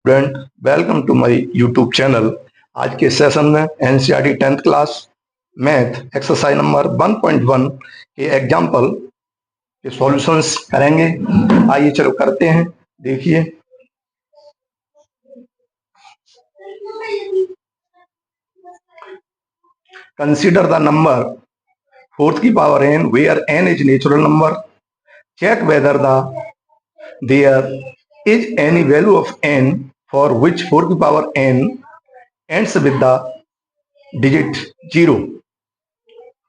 Student, welcome to my YouTube channel. आज के session में NCERT 10th class math exercise number 1.1 के example के सॉल्यूशंस करेंगे। आइए चलो करते हैं। देखिए, कंसीडर द नंबर फोर्थ की power n where n is natural number. Check whether there is any value of n for which four की power n ends with the digit 0।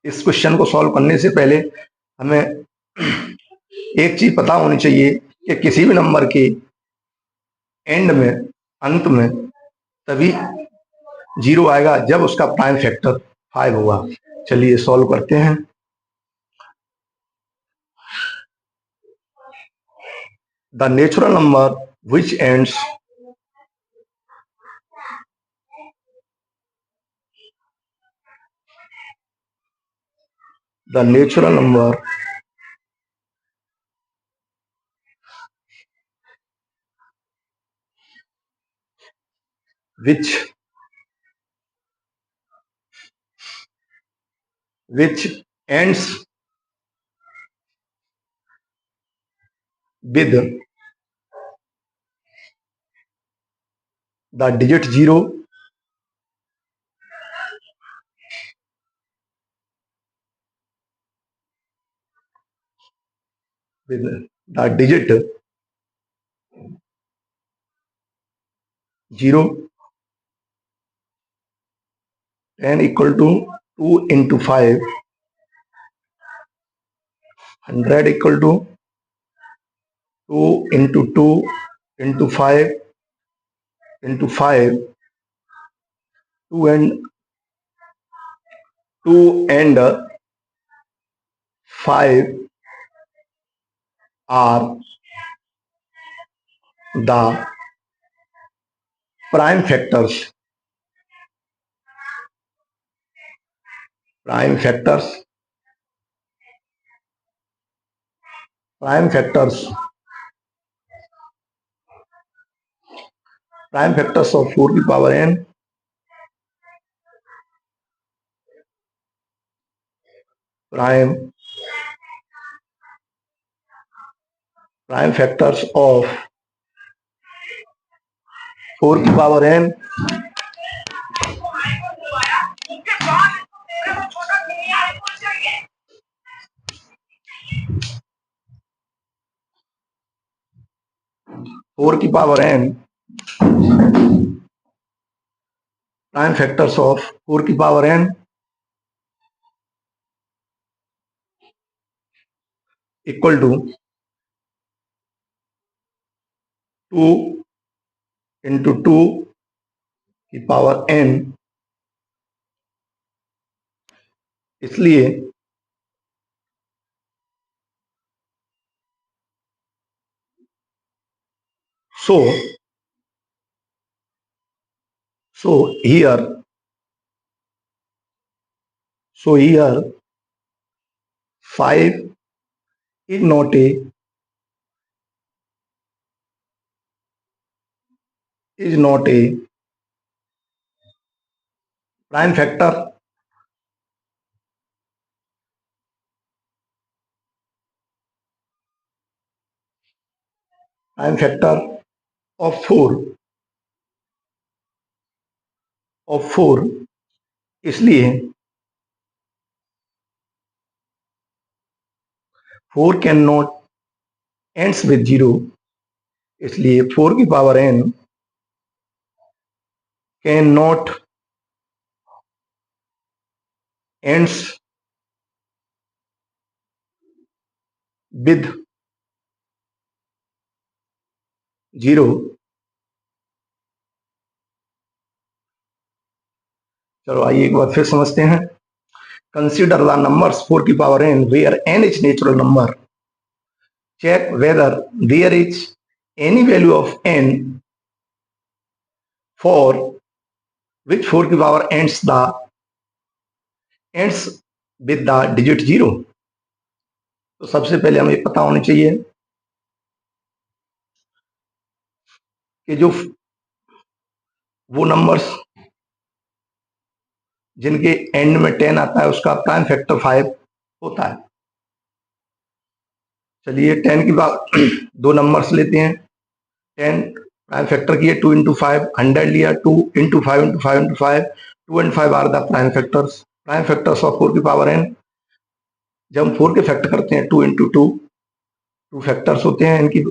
इस क्वेश्चन को सॉल्व करने से पहले हमें एक चीज पता होनी चाहिए कि किसी भी नंबर के एंड में, अंत में तभी 0 आएगा जब उसका प्राइम फैक्टर 5 होगा। चलिए सॉल्व करते हैं। The natural number which ends the natural number which ends with the digit 0 with the digit 0, 10 equal to 2 into 5, 100 equal to 2 into 2 into 5 into 5, 2 and 5 are the prime factors. Prime factors of 4 की power n prime factors of 4 की power n 4 की power n prime factors of 4 की power n equal to 2 into 2 की power n। इसलिए so here 5 is not a prime factor of 4। इसलिए 4 can not ends with 0। इसलिए 4 की power n can not ends with 0। चलो आइए एक बार फिर समझते हैं। कंसीडर द नंबर्स 4 की power n where n is natural number. Check whether there is any value of n for which 4 की power ends with the digit 0। तो सबसे पहले हमें पता होनी चाहिए कि जो वो नंबर्स जिनके एंड में 10 आता है उसका प्राइम फैक्टर 5 होता है। चलिए 10 की बात दो नंबर्स लेते हैं। 10 प्राइम फैक्टर किए 2 इंटू 5, 100 लिया 2 into 5 into 5 into 5, 2 and 5 are the prime factors of 4 की पावर n। जब हम 4 के फैक्टर करते हैं 2 इंटू 2, 2 फैक्टर्स होते हैं इनकी।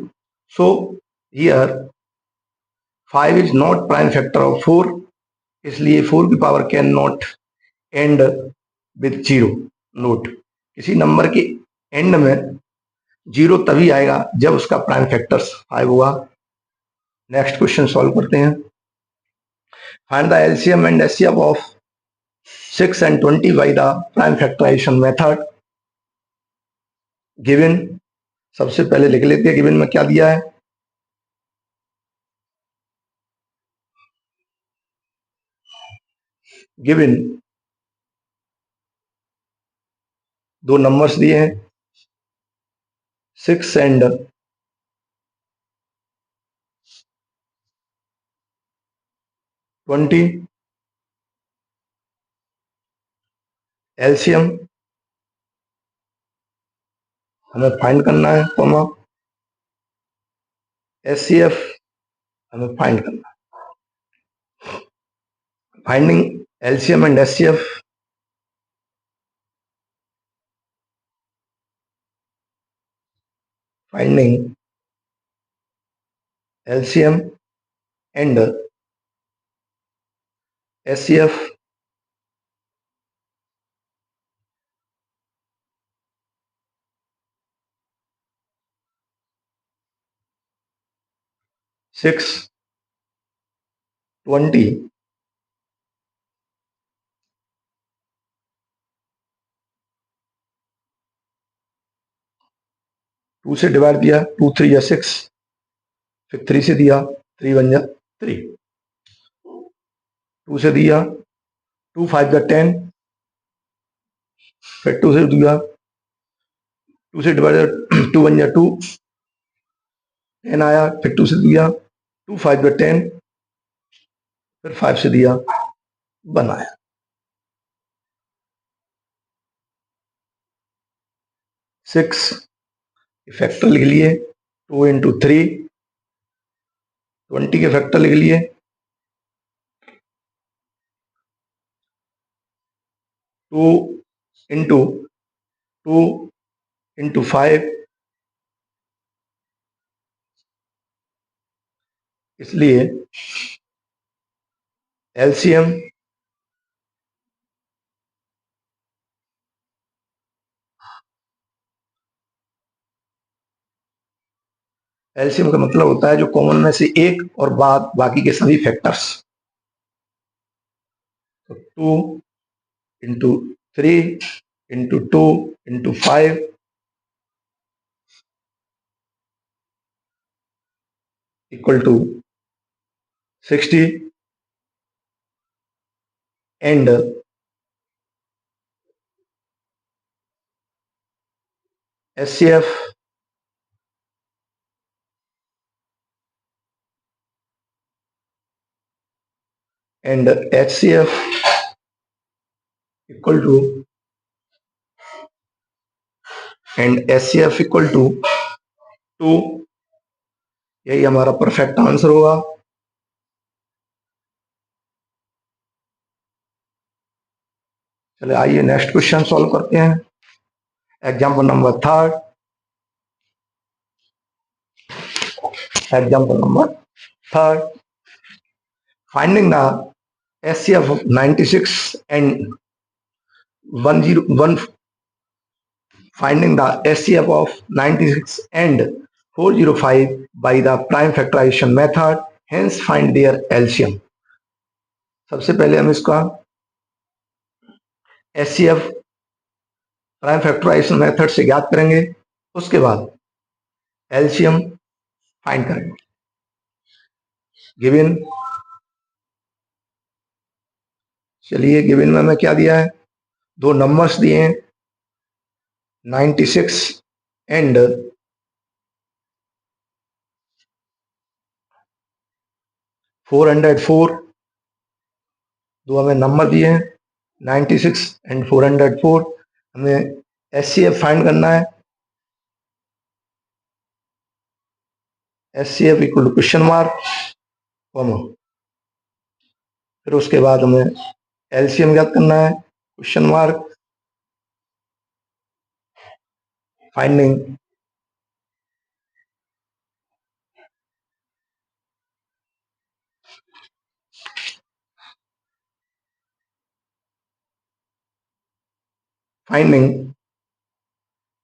So here 5 is not prime factor of 4, इसलिए 4 की power can not and with zero. Note, किसी नंबर के एंड में जीरो तभी आएगा जब उसका प्राइम फैक्टर्स 5 हुआ। नेक्स्ट क्वेश्चन सॉल्व करते हैं। Find the LCM and HCF of 6 and 20 by the prime factorization method given। सबसे पहले लिख लेते हैं गिवन में क्या दिया है। गिवन दो नंबर्स दिए हैं 6 and 20। एलसीएम हमें फाइंड करना है, कॉमा एचसीएफ हमें फाइंड करना है। Finding LCM and HCF. Finding LCM and HCF. 6, 20 2 से डिवाइड दिया, 2 3 या 6, फिर 3 से दिया, 3 1 जा 3, 2 से दिया, 2 5 जा 10, फिर 2 से दिया, 2 से डिवाइड 2 1 जा 2, 10 आया, फिर 2 से दिया, 2 5 जा 10, फिर 5 से दिया, बनाया। 6 फैक्टर लिख लिए, 2 इंटू 3, 20 के फैक्टर लिख लिए, 2 इंटू 2 इंटू 5, इसलिए एलसीएम एलसीएम का मतलब होता है जो कॉमन में से एक और बाद बाकी के सभी फैक्टर्स। तो 2 into 3 into 2 into 5 equal to 60 and HCF and HCF equal to and HCF equal to 2। यही हमारा परफेक्ट आंसर होगा। चले आइए नेक्स्ट क्वेश्चन सॉल्व करते हैं। Example number third. Example number third, finding the HCF of 96 and 101, finding the HCF of 96 and 405 by the prime factorization method, hence find their LCM। सबसे पहले हम इसका HCF प्राइम फैक्टराइजेशन मेथड से ज्ञात करेंगे, उसके बाद LCM फाइंड करेंगे। गिवन, चलिए गिवन में हमें क्या दिया है, दो नंबर्स दिए हैं 96 एंड 404। दो हमें नंबर दिए हैं 96 एंड 404। हमें HCF फाइंड करना है। HCF equal to question mark comma, फिर उसके बाद हमें LCM ज्ञात करना है question mark, finding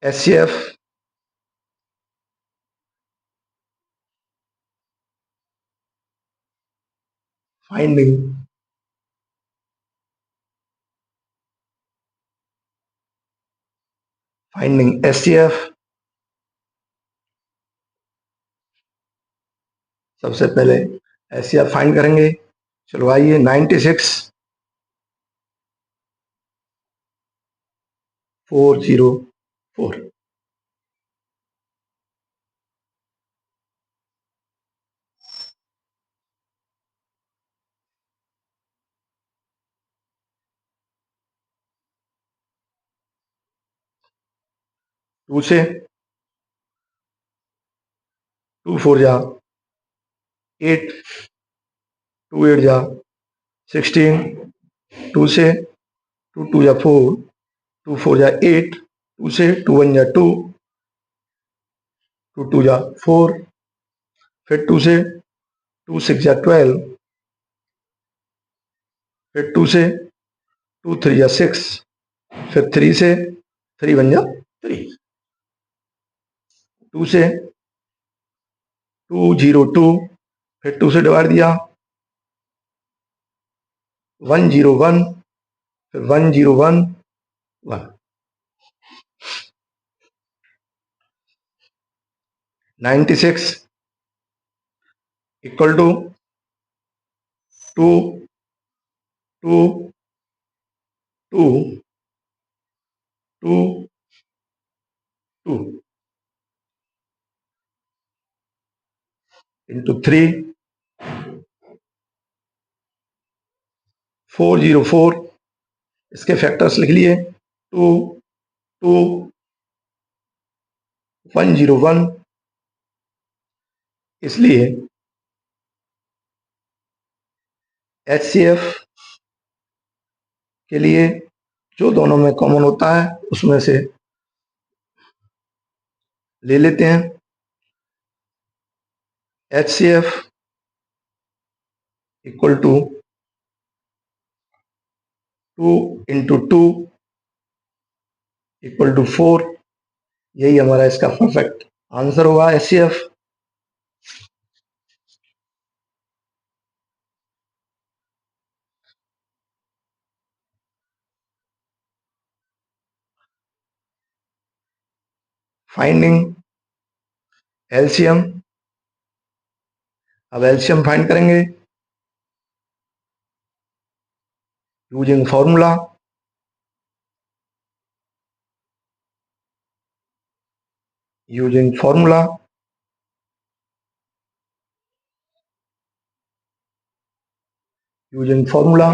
HCF finding HCF। सबसे पहले HCF फाइंड करेंगे। चलो आइए 96 404। टू से 2 4 जा 8, 2 8 जा 16, 2 से 2 2 जा 4, 2 4 जा 8, 2 से 2 1 जा 2, 2 2 जा 4, फिर 2 से 2 6 जा 12, फिर 2 से 2 3 जा 6, फिर 3 से 3 1 जा 3, 2 से 2 0 2, फिर 2 से डिवाइड दिया 1 0 1, फिर 1 0 1 1, 96 इक्वल टू 2 2 2 2 2 इंटू 3 404। इसके फैक्टर्स लिख लिए 2 2 1 0 1, इसलिए HCF के लिए जो दोनों में कॉमन होता है उसमें से ले लेते हैं। HCF equal to 2 into 2 equal to 4। यही हमारा इसका परफेक्ट आंसर होगा HCF। Finding LCM। अब LCM फाइंड करेंगे using formula. Using formula using formula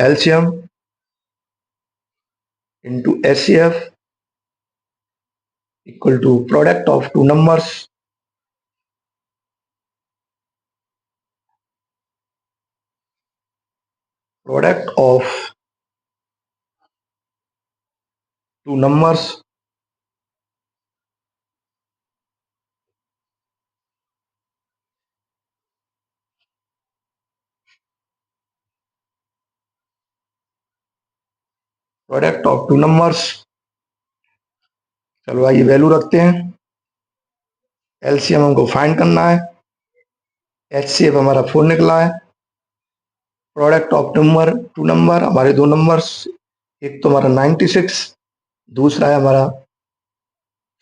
LCM into HCF equal to product of two numbers, product of two numbers product of two numbers. चलो आइए value रखते हैं। LCM हमको find करना है। HCF हमारा 4 निकला है। Product of number two number हमारे दो नंबर्स, एक तो हमारा 96, दूसरा है हमारा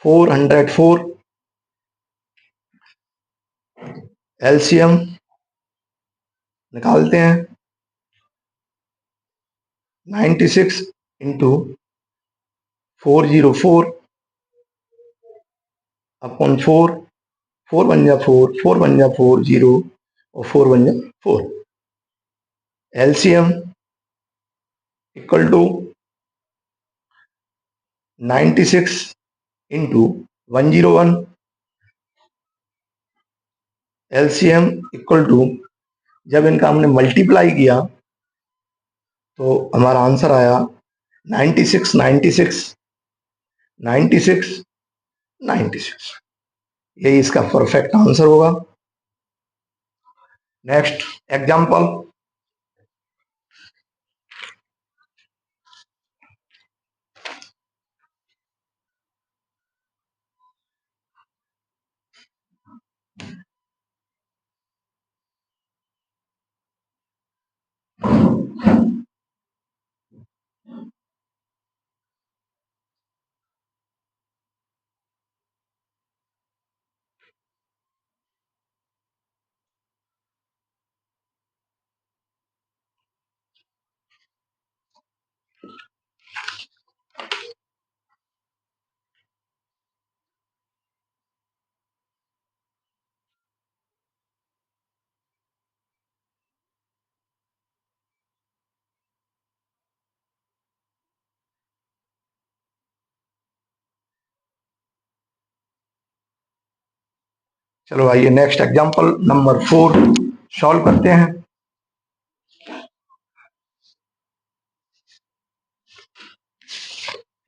404। LCM निकालते हैं 96 इंटू 404 अपॉन 4, 4 1 जा 4, 4 1 जा 4 0, और 4 बन जाए 4। LCM equal to 96 into 101। LCM equal to, जब इनका हमने मल्टीप्लाई किया तो हमारा आंसर आया 96 96 96 96। यही इसका परफेक्ट आंसर होगा। नेक्स्ट एग्जांपल, चलो आइए नेक्स्ट एग्जांपल नंबर 4 सॉल्व करते हैं।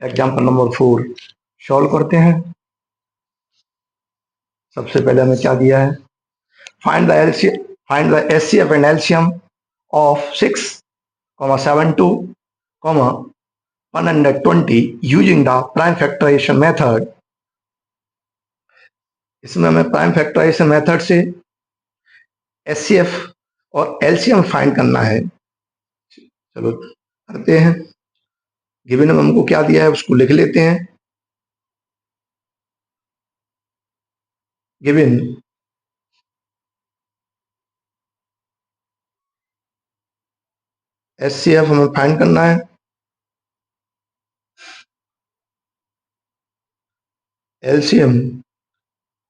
एग्जांपल नंबर 4 सॉल्व करते हैं। सबसे पहले हमें क्या दिया है, find the LCM, find the HCF and LCM of 6, 72, 120 using the prime factorisation method. इसमें हमें प्राइम फैक्टराइजेशन मेथड से एचसीएफ और एलसीएम फाइंड करना है। चलो करते हैं। गिवन में हमको क्या दिया है उसको लिख लेते हैं। गिवन एचसीएफ हमें फाइंड करना है, एलसीएम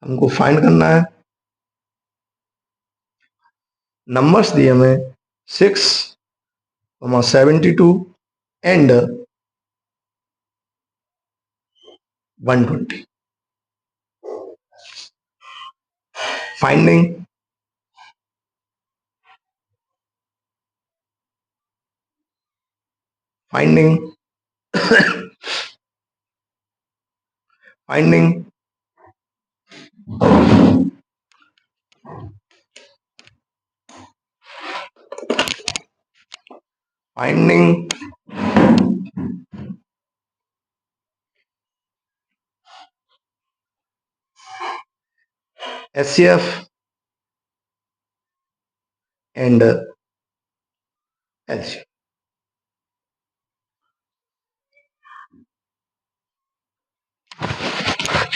हमको फाइंड करना है। नंबर्स दिए हमें 6, 72 and 120। Finding finding finding finding HCF and LCM.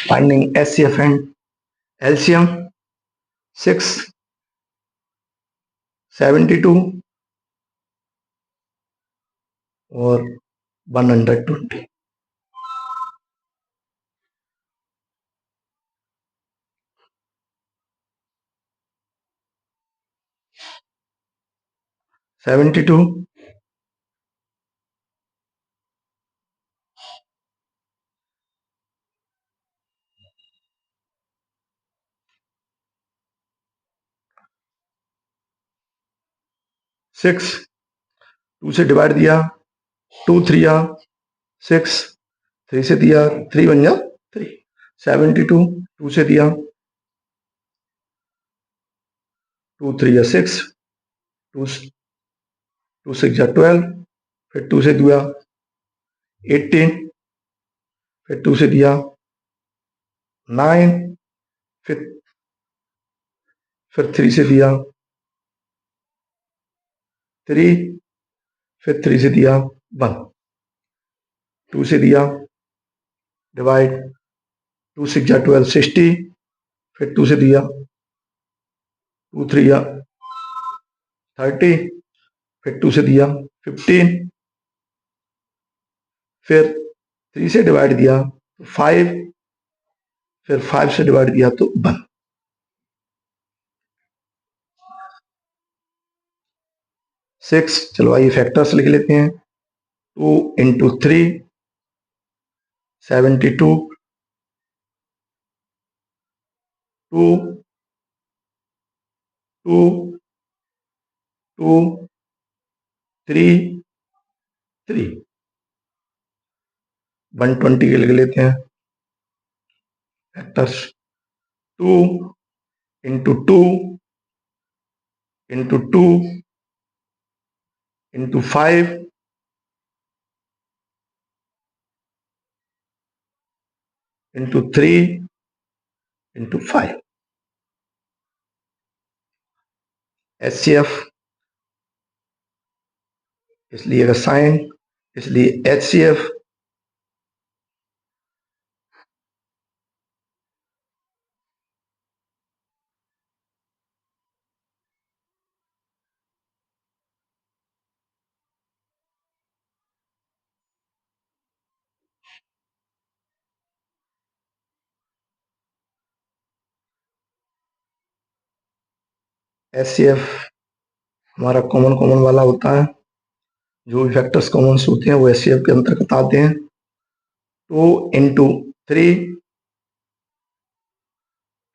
Finding HCF and LCM 6, 72 और 120। 72 6 2 से डिवाइड दिया, 2 3 6, 3 से दिया 3 बन जा 3। 72 2 से दिया, 2 3 6, 2 6 12, फिर 2 से दिया 18, फिर 2 से दिया 9, फिर 3 से दिया 3, फिर 3 से दिया 1, 2 से दिया डिवाइड, 2 6 12 60, फिर 2 से दिया 2 3 30, फिर 2 से दिया 15, फिर 3 से डिवाइड दिया 5, फिर 5 से डिवाइड दिया तो 1। 6, चलो आइए फैक्टर्स लिख लेते हैं। 2 इंटू 3 72, 2 2 2 3 3, 120 के लिख लेते हैं factors. 2 into 2 into 2 into 5 into 3 into 5। HCF इसलिए साइन, इसलिए HCF हमारा कॉमन कॉमन वाला होता है। जो भी फैक्टर्स कॉमन होते हैं वो HCF के अंतर्गत आते हैं। 2 into 3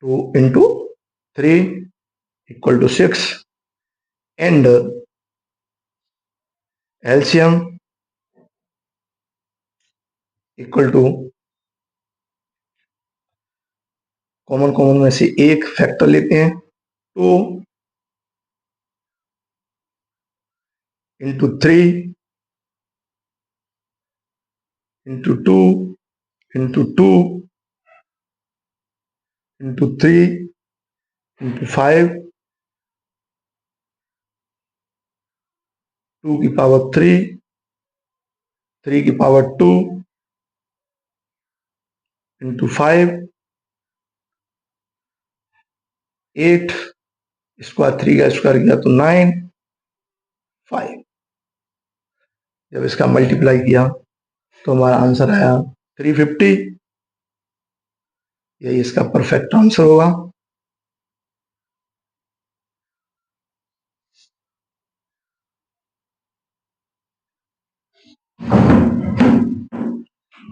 2 into 3 equal to 6 and LCM equal to common common में से एक फैक्टर लेते हैं। 2 into 3 into 2 into 2 into 3 into 5, 2 की पावर 3, 3 की पावर 2 इंटू 5, 8 स्क्वायर, 3 का स्क्वायर किया तो 9, 5। जब इसका मल्टीप्लाई किया तो हमारा आंसर आया 350। यही इसका परफेक्ट आंसर होगा।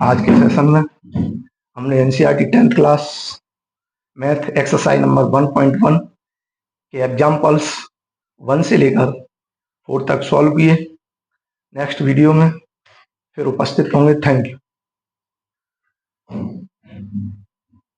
आज के सेशन में हमने NCERT 10th class math exercise number 1.1 के एग्जाम्पल्स 1 से लेकर 4 तक सॉल्व किए। नेक्स्ट वीडियो में फिर उपस्थित होंगे। Thank you.